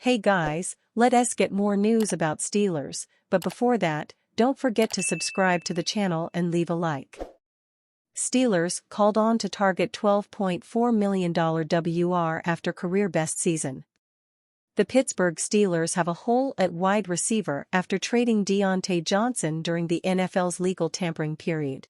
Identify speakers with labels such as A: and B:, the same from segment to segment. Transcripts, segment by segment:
A: Hey guys, let us get more news about Steelers, but before that, don't forget to subscribe to the channel and leave a like. Steelers called on to target $12.4 million WR after career best season. The Pittsburgh Steelers have a hole at wide receiver after trading Deontay Johnson during the NFL's legal tampering period.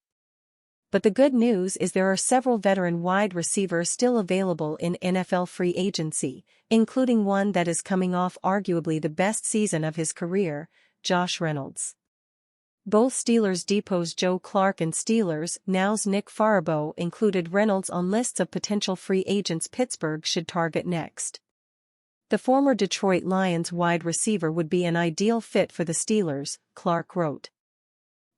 A: But the good news is there are several veteran wide receivers still available in NFL free agency, including one that is coming off arguably the best season of his career, Josh Reynolds. Both Steelers Depot's Joe Clark and Steelers Now's Nick Farabaugh included Reynolds on lists of potential free agents Pittsburgh should target next. The former Detroit Lions wide receiver would be an ideal fit for the Steelers, Clark wrote.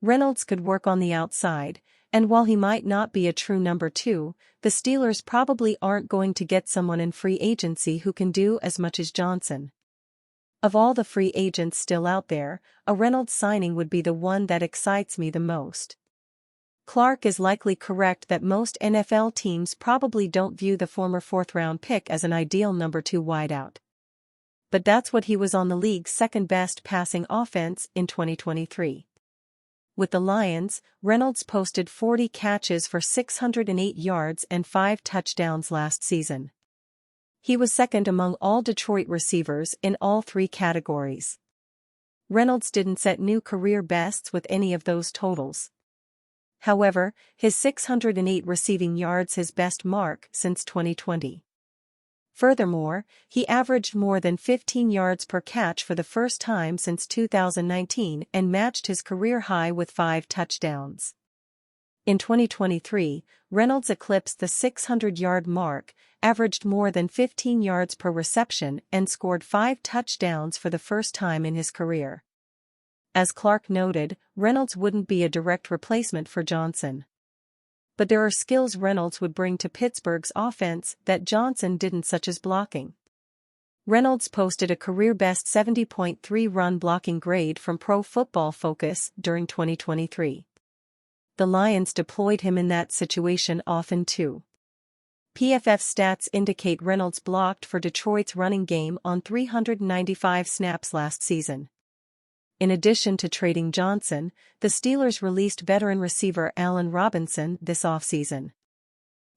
A: Reynolds could work on the outside, and while he might not be a true number 2, the Steelers probably aren't going to get someone in free agency who can do as much as Johnson. Of all the free agents still out there, a Reynolds signing would be the one that excites me the most. Clark is likely correct that most NFL teams probably don't view the former fourth-round pick as an ideal number 2 wideout. But that's what he was on the league's second-best passing offense in 2023. With the Lions, Reynolds posted 40 catches for 608 yards and 5 touchdowns last season. He was second among all Detroit receivers in all 3 categories. Reynolds didn't set new career bests with any of those totals. However, his 608 receiving yards his best mark since 2020. Furthermore, he averaged more than 15 yards per catch for the first time since 2019 and matched his career high with 5 touchdowns. In 2023, Reynolds eclipsed the 600-yard mark, averaged more than 15 yards per reception and scored 5 touchdowns for the first time in his career. As Clark noted, Reynolds wouldn't be a direct replacement for Johnson. But there are skills Reynolds would bring to Pittsburgh's offense that Johnson didn't, such as blocking. Reynolds posted a career-best 70.3 run blocking grade from Pro Football Focus during 2023. The Lions deployed him in that situation often too. PFF stats indicate Reynolds blocked for Detroit's running game on 395 snaps last season. In addition to trading Johnson, the Steelers released veteran receiver Allen Robinson this offseason.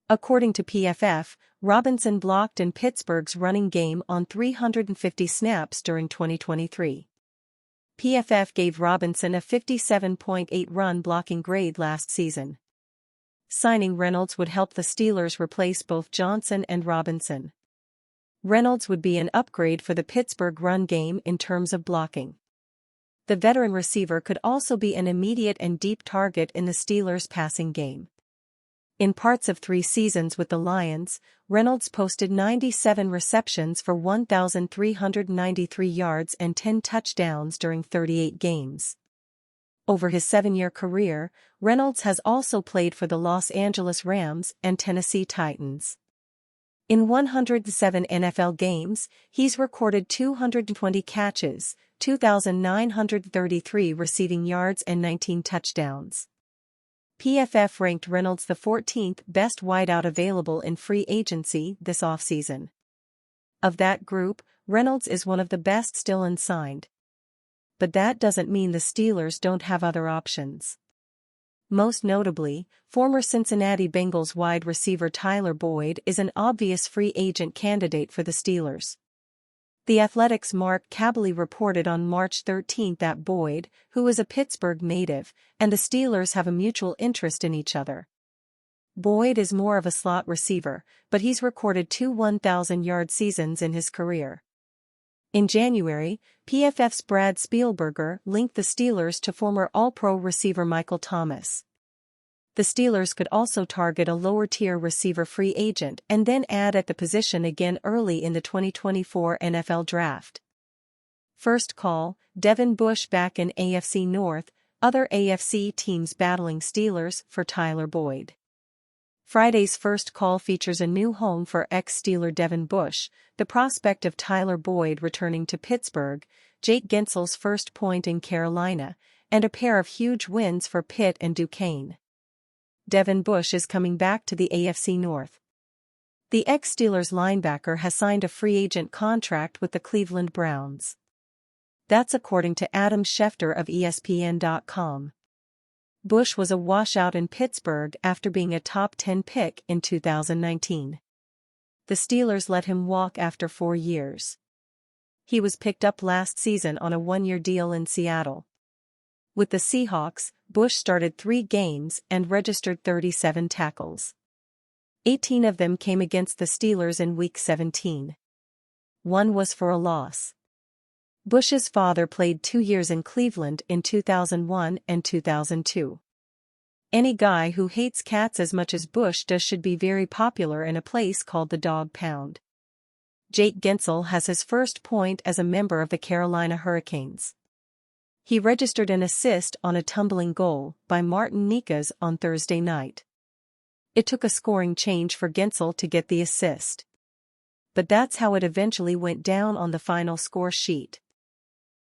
A: According to PFF, Robinson blocked in Pittsburgh's running game on 350 snaps during 2023. PFF gave Robinson a 57.8 run blocking grade last season. Signing Reynolds would help the Steelers replace both Johnson and Robinson. Reynolds would be an upgrade for the Pittsburgh run game in terms of blocking. The veteran receiver could also be an immediate and deep target in the Steelers' passing game. In parts of 3 seasons with the Lions, Reynolds posted 97 receptions for 1,393 yards and 10 touchdowns during 38 games. Over his 7-year career, Reynolds has also played for the Los Angeles Rams and Tennessee Titans. In 107 NFL games, he's recorded 220 catches, 2,933 receiving yards and 19 touchdowns. PFF ranked Reynolds the 14th best wideout available in free agency this offseason. Of that group, Reynolds is one of the best still unsigned. But that doesn't mean the Steelers don't have other options. Most notably, former Cincinnati Bengals wide receiver Tyler Boyd is an obvious free agent candidate for the Steelers. The Athletic's Mark Kaboly reported on March 13 that Boyd, who is a Pittsburgh native, and the Steelers have a mutual interest in each other. Boyd is more of a slot receiver, but he's recorded 2 1,000-yard seasons in his career. In January, PFF's Brad Spielberger linked the Steelers to former All-Pro receiver Michael Thomas. The Steelers could also target a lower-tier receiver free agent and then add at the position again early in the 2024 NFL Draft. First call, Devin Bush back in AFC North, other AFC teams battling Steelers for Tyler Boyd. Friday's first call features a new home for ex-Steeler Devin Bush, the prospect of Tyler Boyd returning to Pittsburgh, Jake Gensel's first point in Carolina, and a pair of huge wins for Pitt and Duquesne. Devin Bush is coming back to the AFC North. The ex-Steelers linebacker has signed a free agent contract with the Cleveland Browns. That's according to Adam Schefter of ESPN.com. Bush was a washout in Pittsburgh after being a top 10 pick in 2019. The Steelers let him walk after 4 years. He was picked up last season on a one-year deal in Seattle. With the Seahawks, Bush started 3 games and registered 37 tackles. 18 of them came against the Steelers in Week 17. One was for a loss. Bush's father played 2 years in Cleveland in 2001 and 2002. Any guy who hates cats as much as Bush does should be very popular in a place called the Dog Pound. Jake Gensel has his first point as a member of the Carolina Hurricanes. He registered an assist on a tumbling goal by Martin Nikas on Thursday night. It took a scoring change for Gensel to get the assist. But that's how it eventually went down on the final score sheet.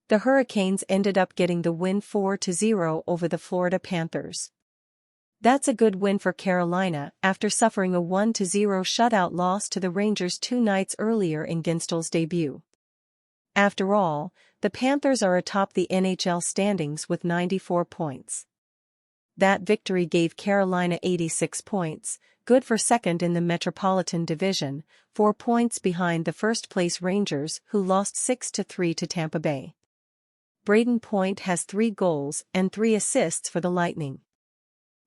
A: The Hurricanes ended up getting the win 4-0 over the Florida Panthers. That's a good win for Carolina after suffering a 1-0 shutout loss to the Rangers 2 nights earlier in Gensel's debut. After all, the Panthers are atop the NHL standings with 94 points. That victory gave Carolina 86 points, good for second in the Metropolitan Division, 4 points behind the first-place Rangers who lost 6-3 to Tampa Bay. Braden Point has 3 goals and 3 assists for the Lightning.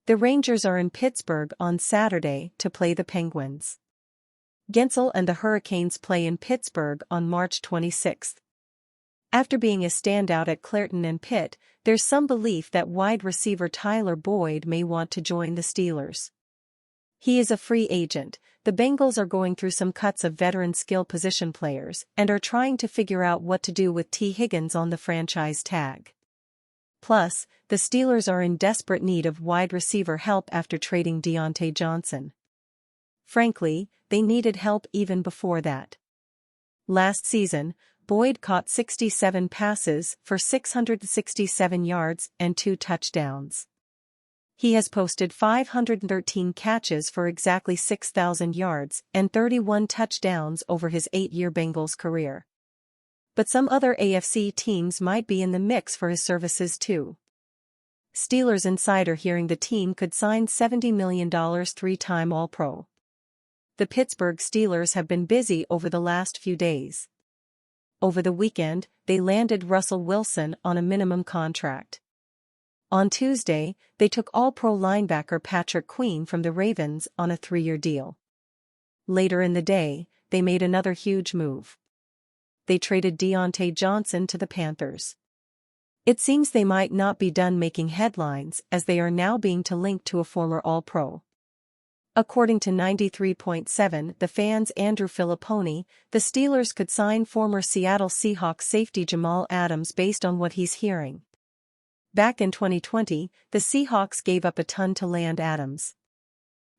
A: The Rangers are in Pittsburgh on Saturday to play the Penguins. Gensel and the Hurricanes play in Pittsburgh on March 26. After being a standout at Clairton and Pitt, there's some belief that wide receiver Tyler Boyd may want to join the Steelers. He is a free agent. The Bengals are going through some cuts of veteran skill position players and are trying to figure out what to do with T. Higgins on the franchise tag. Plus, the Steelers are in desperate need of wide receiver help after trading Deontay Johnson. Frankly, they needed help even before that. Last season, Boyd caught 67 passes for 667 yards and 2 touchdowns. He has posted 513 catches for exactly 6,000 yards and 31 touchdowns over his 8-year Bengals career. But some other AFC teams might be in the mix for his services too. Steelers insider hearing the team could sign $70 million 3-time All-Pro. The Pittsburgh Steelers have been busy over the last few days. Over the weekend, they landed Russell Wilson on a minimum contract. On Tuesday, they took All-Pro linebacker Patrick Queen from the Ravens on a 3-year deal. Later in the day, they made another huge move. They traded Deontay Johnson to the Panthers. It seems they might not be done making headlines as they are now being linked to a former All-Pro. According to 93.7 The Fan's Andrew Filipponi, the Steelers could sign former Seattle Seahawks safety Jamal Adams based on what he's hearing. Back in 2020, the Seahawks gave up a ton to land Adams.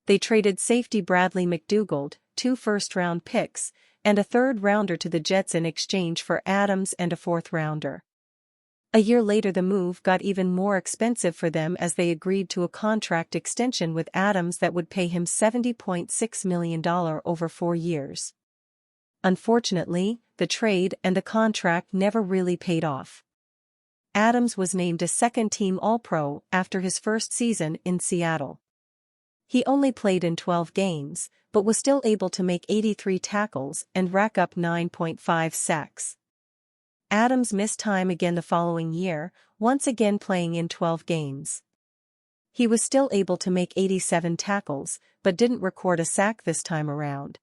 A: They traded safety Bradley McDougald, 2 first-round picks, and a 3rd-rounder to the Jets in exchange for Adams and a 4th-rounder. A year later the move got even more expensive for them as they agreed to a contract extension with Adams that would pay him $70.6 million over 4 years. Unfortunately, the trade and the contract never really paid off. Adams was named a second-team All-Pro after his first season in Seattle. He only played in 12 games, but was still able to make 83 tackles and rack up 9.5 sacks. Adams missed time again the following year, once again playing in 12 games. He was still able to make 87 tackles, but didn't record a sack this time around.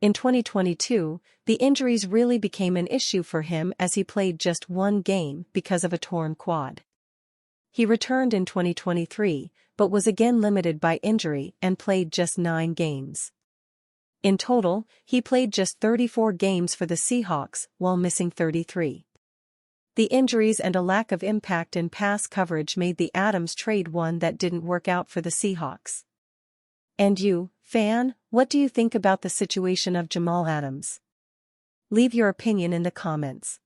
A: In 2022, the injuries really became an issue for him as he played just 1 game because of a torn quad. He returned in 2023, but was again limited by injury and played just 9 games. In total, he played just 34 games for the Seahawks while missing 33. The injuries and a lack of impact in pass coverage made the Adams trade one that didn't work out for the Seahawks. And you, fan, what do you think about the situation of Jamal Adams? Leave your opinion in the comments.